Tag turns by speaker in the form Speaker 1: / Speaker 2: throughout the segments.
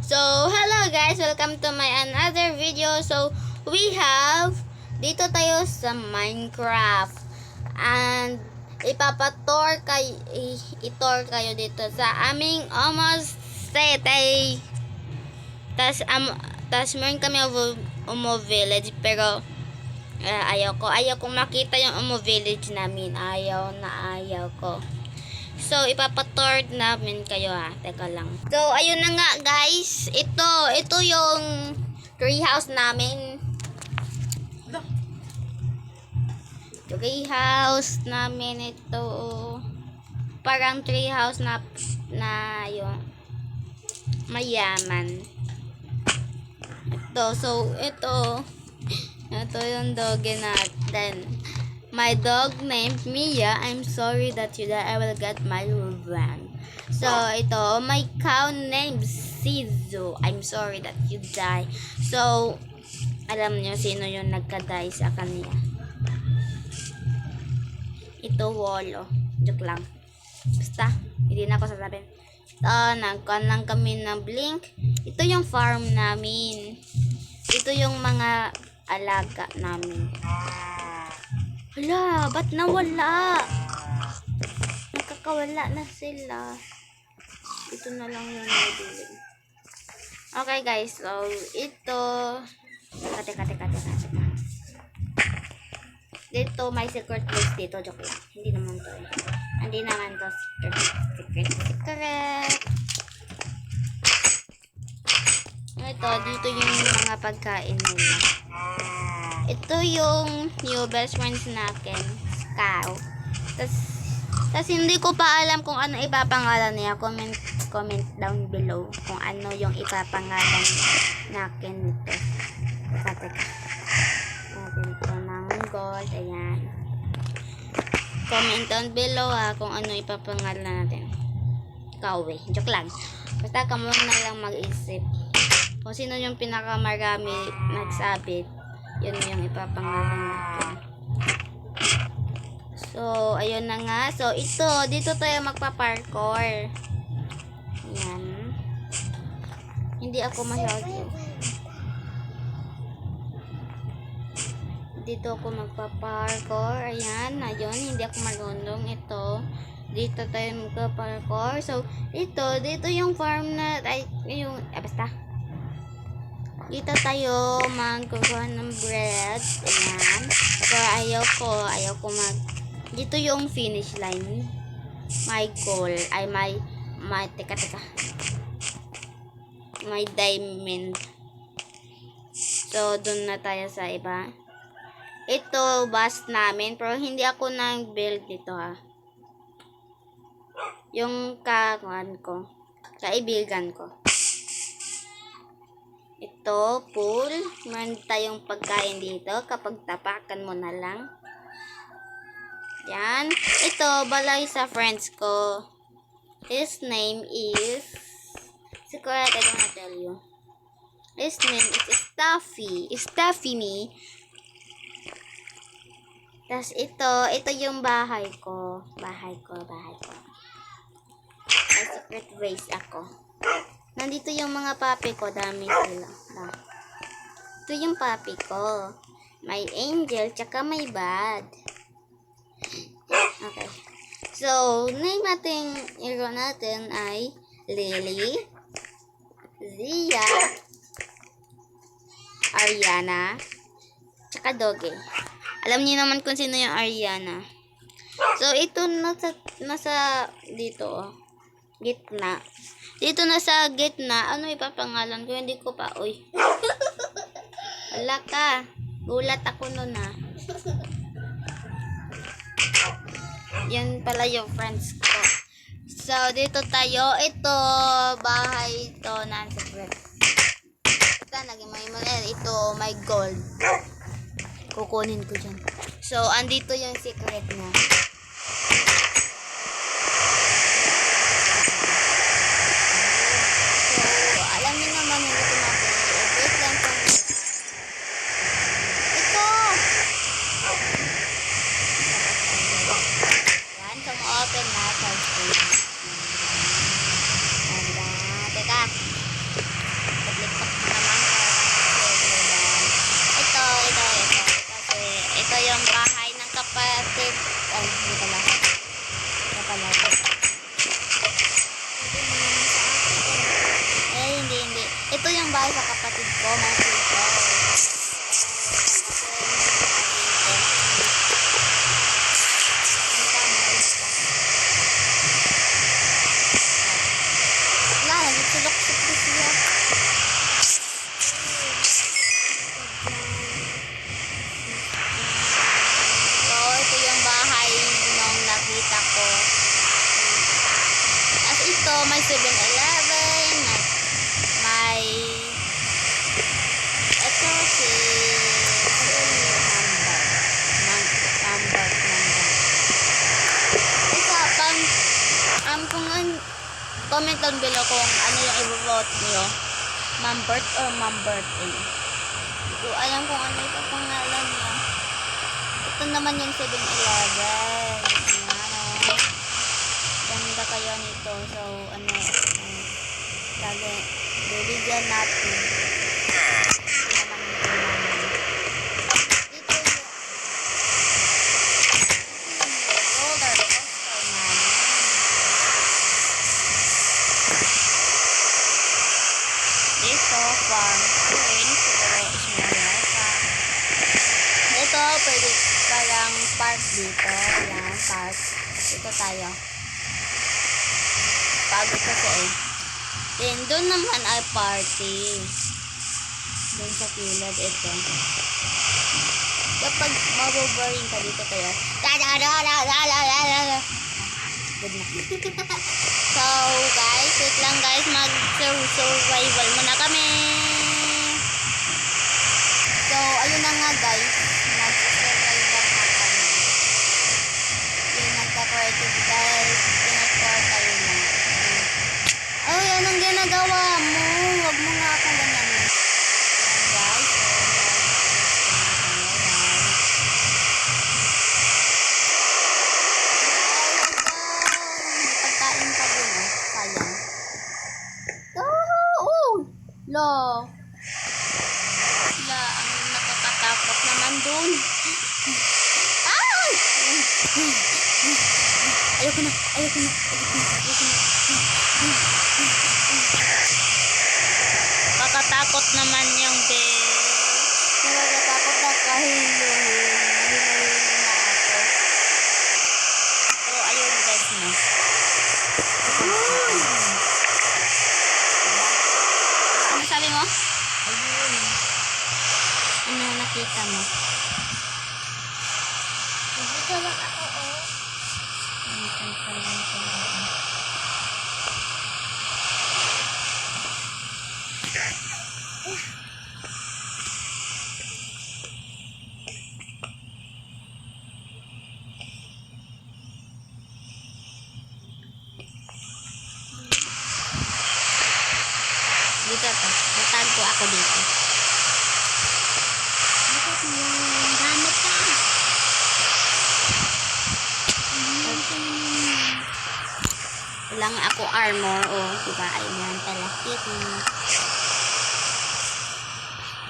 Speaker 1: So, hello guys! Welcome to my another video. So, we have dito tayo sa Minecraft. And ipapator kayo dito sa aming almost city. Tas meron kami umo village pero ayaw kong makita yung umo village namin. Ayaw ko. So, ipapator namin kayo Teka lang. So, ayun na nga guys. Ito yung treehouse namin. Treehouse namin ito. Parang treehouse na yung mayaman. Ito yung doggy natin. My dog named Mia. I'm sorry that you died. I will get my revenge. So, ito. My cow named Sizu. I'm sorry that you died. So, alam nyo sino yung nagka-die sa kanya. Ito, Wolo. Joke lang. Basta, hindi na ako sasabihin. Nagkuhan lang kami ng blink. Ito yung farm namin. Ito yung mga alaga namin. Hala, ba't nawala? Nakakawala na sila. Ito na lang yung nabilin. Okay guys, so ito. Teka. Dito, may secret place dito. Joke lang. Hindi naman to secret. Ito, dito yung mga pagkain nila. Ito yung new best friends natin, cow. Tas hindi ko pa alam kung ano ipapangalan niya. Comment down below kung ano yung ipapangalan natin nito. Teka. Natin ito ng gold. Ayan. Comment down below kung ano ipapangalan natin. Kawe. Joke lang. Basta ka muna lang mag-isip. Kung sino yung pinakamarami nagsabit, yun yung ipapangalan natin. So, ayun na nga. So, dito tayo magpa-parkour. Ayan. Hindi ako masyado. Dito ako magpa-parkour. Ayan. Ayun. Hindi ako marunong. Ito. Dito tayo magpa-parkour. So, dito yung farm na, basta. Dito tayo magkukuha ng bread. Ayan. Pero ayaw ko dito yung finish line. My goal. Teka. My diamond. So, dun na tayo sa iba. Ito, bus namin. Pero hindi ako nag-build dito Yung kaibigan ko. Ito, pool. Meron tayong pagkain dito. Kapag tapakan mo na lang. Yan. Ito, balay sa friends ko. His name is... Secret, I don't tell you. His name is Stuffy me. Tapos ito yung bahay ko. May secret ways ako. Nandito yung mga papi ko. Dami sila. Ito yung papi ko. May angel, tsaka may bad. Okay. So, name hero natin ay Lily, Zia, Ariana, tsaka Doge. Alam niyo naman kung sino yung Ariana. So, ito nasa dito. Gitna. Dito na sa gitna, ano ipapangalan ko? Hindi ko pa, Wala ka. Gulat ako nun Yan pala yung friends ko. So, dito tayo. Ito, bahay ito na secret. Ito, may gold. Kukunin ko dyan. So, andito yung secret na. Open na. Teka. bahay sa kapatid ko, mga tito. Wala, nagtulok sa siya. So, ito yung bahay nung nakita ko. As ito, may 7-Eleven, may ito si number. Isa pang kung comment down below kung ano yung i-vote nyo, Mambert or Mambert A. Hindi ko alam kung ano yung pangalan niya. Ito naman yung 7-Eleven. Ayan, ganda kaya nito. So, lagi, bibigyan natin. Dito yung roller coaster namin. Dito, farm train. Ito, pwede parang park dito. Ayan, park. Dito tayo. Pagod kasi eh. Then, doon naman ay party. Doon sa kilid, ito. Kapag maboboring ka dito kayo. Good na. So, guys, wait lang guys. Mag-survival muna kami. So, ayun na nga guys. Mag-survival na kami. Yung nagka-creative dahil pinag-core tayo na. Oh, yan ang ginagawa mo. Huwag mo nga akong ganyan. Yan guys. May pagkain pa din oh. Sayang. Oh! Lo. La, ang nakakatakot naman dun. Ay! Ayoko na. Kakatakot naman yung bell. Nakakatakot na kahilo. Nahilo na ako. So, ayun guys na. Ano sabi mo? Ayun. Ano nakita mo? Nakita lang ako, oh. Nakita lang ako. Dito to. Natago ako dito. Gamit ka. Walang ako armor. Oh, diba? Ayan pala.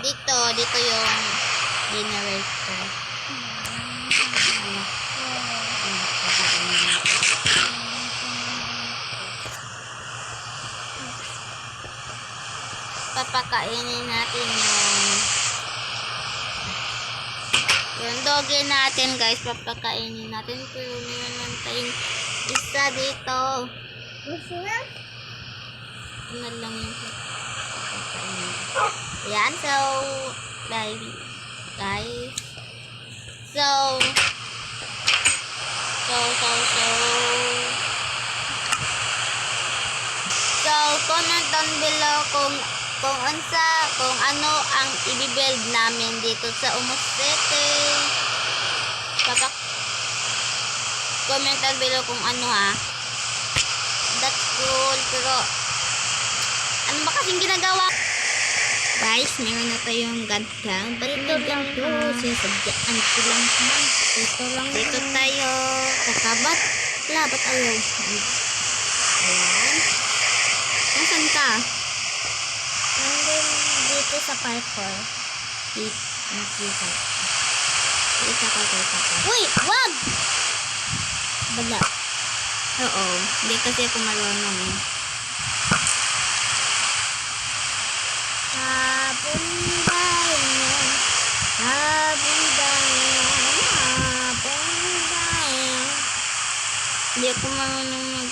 Speaker 1: Dito yung generator. Papakainin natin yung doggy natin guys. Papakainin natin. Pero meron tayong isa dito. Ano lang yung papakainin. Yan. So guys. So comment down below kung ano ang i-build namin dito sa Umus City. Comment down below kung ano ha. That's cool. Pero ano ba kasing ginagawa? Guys, meron na tayong gantang. Dito lang to. Sinasadyaan ko lang. Dito tayo. Kakabat. Ba't ayaw? Ayan. Nasaan ka? Nandun dito sa parkour. Nakita ka. Uy! Wag! Bala. Oo. Hindi kasi ako marunong eh. ako marunong mag...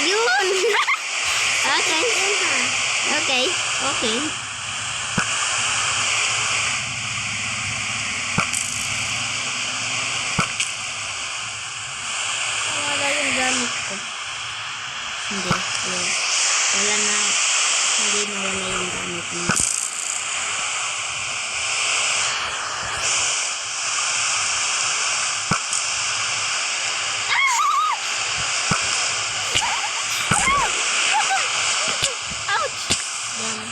Speaker 1: Yun! Okay. Okay. Okay.
Speaker 2: Wala yung gamit ko.
Speaker 1: Hindi. Yun. Wala na. Hindi na wala yung gamit mo. Ouch! Yan.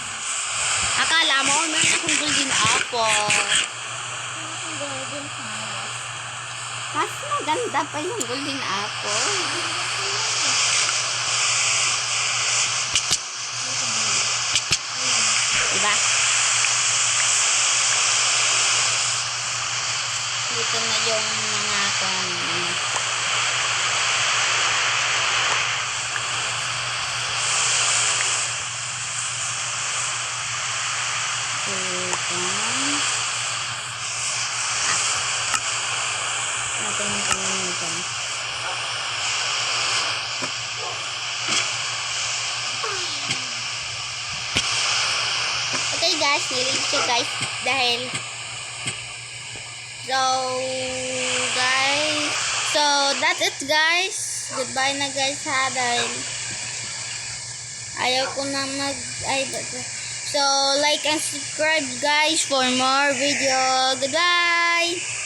Speaker 1: Akala mo, meron akong golden apple.
Speaker 2: Ang golden flower.
Speaker 1: Mas maganda pa yung golden apple. Diba? Dito na yung mga kung natin ito na dyan. Okay guys, nililit siya guys dahil so that's it guys. Goodbye na guys ha dahil ayaw ko na so like and subscribe guys for more video. Goodbye.